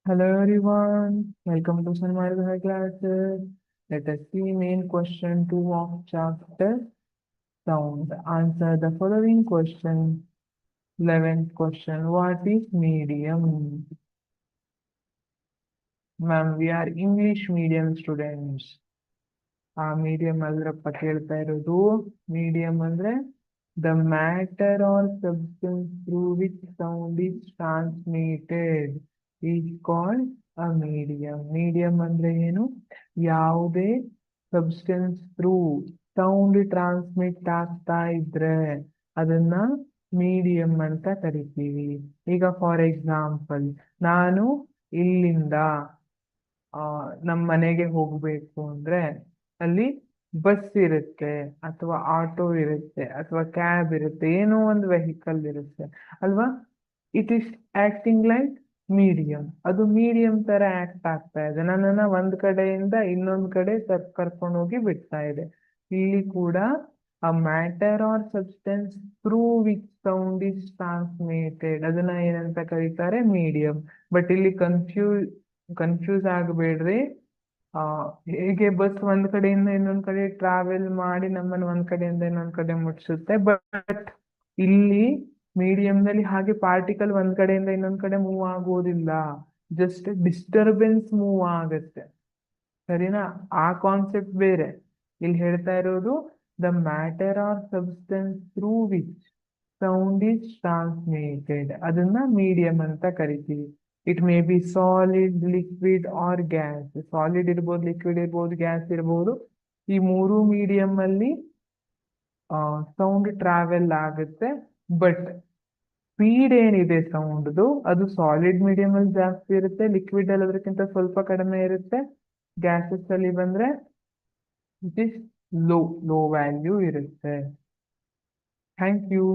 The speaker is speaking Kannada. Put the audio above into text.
Hello everyone, welcome to Sanmarga classes. Let us see main question 2 of chapter sound. Answer the following question. 11th question. What is medium? Ma'am, we are English medium students. Medium ಅಲ್ರಪ್ಪ ಕೇಳ್ತಾ ಇರೋದು. Medium ಅಂದ್ರೆ the matter or substance through which sound is transmitted is called a medium. Medium ಅಂದ್ರೆ ಏನು? ಯಾವುದೇ ಸಬ್ಸ್ಟೆನ್ಸ್ ಥ್ರೂ ಸೌಂಡ್ ಟ್ರಾನ್ಸ್ಮಿಟ್ ಆಗ್ತಾ ಇದ್ರೆ ಅದನ್ನ ಮೀಡಿಯಂ ಅಂತ ಕರಿತೀವಿ. ಈಗ ಫಾರ್ ಎಕ್ಸಾಂಪಲ್, ನಾನು ಇಲ್ಲಿಂದ ನಮ್ಮ ಮನೆಗೆ ಹೋಗ್ಬೇಕು ಅಂದ್ರೆ ಅಲ್ಲಿ ಬಸ್ ಇರುತ್ತೆ ಅಥವಾ ಆಟೋ ಇರುತ್ತೆ ಅಥವಾ ಕ್ಯಾಬ್ ಇರುತ್ತೆ, ಏನೋ ಒಂದು ವೆಹಿಕಲ್ ಇರುತ್ತೆ ಅಲ್ವಾ. It is acting like medium. ಅದು ಮೀಡಿಯಂ ತರ ಆಕ್ಟ್ ಆಗ್ತಾ ಇದೆ, ನನ್ನನ್ನ ಒಂದ್ ಕಡೆಯಿಂದ ಇನ್ನೊಂದ್ ಕಡೆ ಕರ್ಕೊಂಡು ಹೋಗಿ ಬಿಡ್ತಾ ಇದೆ. ಇಲ್ಲಿ ಕೂಡ a matter or substance through which sound is transmitted, ಅದನ್ನ ಏನಂತ ಕರೀತಾರೆ? ಮೀಡಿಯಂ. ಬಟ್ ಇಲ್ಲಿ ಕನ್ಫ್ಯೂಸ್ ಆಗಬೇಡ್ರಿ. ಹೇಗೆ ಬಸ್ ಒಂದ್ ಕಡೆಯಿಂದ ಇನ್ನೊಂದ್ ಕಡೆ ಟ್ರಾವೆಲ್ ಮಾಡಿ ನಮ್ಮನ್ನು ಒಂದ್ ಕಡೆಯಿಂದ ಇನ್ನೊಂದ್ ಕಡೆ ಮುಟ್ಸುತ್ತೆ, ಬಟ್ ಇಲ್ಲಿ ಮೀಡಿಯಂನಲ್ಲಿ ಹಾಗೆ ಪಾರ್ಟಿಕಲ್ ಒಂದ್ ಕಡೆಯಿಂದ ಇನ್ನೊಂದ್ ಕಡೆ ಮೂವ್ ಆಗೋದಿಲ್ಲ, ಜಸ್ಟ್ ಡಿಸ್ಟರ್ಬೆನ್ಸ್ ಮೂವ್ ಆಗುತ್ತೆ. ಸರಿನಾ? ಆ ಕಾನ್ಸೆಪ್ಟ್ ಬೇರೆ. ಇಲ್ಲಿ ಹೇಳ್ತಾ ಇರೋದು the matter or substance through which sound is transmitted, ಅದನ್ನ ಮೀಡಿಯಂ ಅಂತ ಕರಿತೀವಿ. It may be solid, liquid or gas. Solid ಇರ್ಬೋದು, ಲಿಕ್ವಿಡ್ ಇರ್ಬೋದು, ಗ್ಯಾಸ್ ಇರ್ಬೋದು. ಈ ಮೂರು ಮೀಡಿಯಂ ಅಲ್ಲಿ ಸೌಂಡ್ ಟ್ರಾವೆಲ್ ಆಗುತ್ತೆ. ಬಟ್ ಸ್ಪೀಡ್ ಏನಿದೆ ಸೌಂಡ್ದು, ಅದು ಸಾಲಿಡ್ ಮೀಡಿಯಂ ಅಲ್ಲಿ ಜಾಸ್ತಿ ಇರುತ್ತೆ, ಲಿಕ್ವಿಡ್ ಅಲ್ಲಿ ಅದಕ್ಕಿಂತ ಸ್ವಲ್ಪ ಕಡಿಮೆ ಇರುತ್ತೆ, ಗ್ಯಾಸಸ್ ಅಲ್ಲಿ ಬಂದ್ರೆ ಇಟ್ ಇಸ್ ಲೋ ವ್ಯಾಲ್ಯೂ ಇರುತ್ತೆ. Thank you.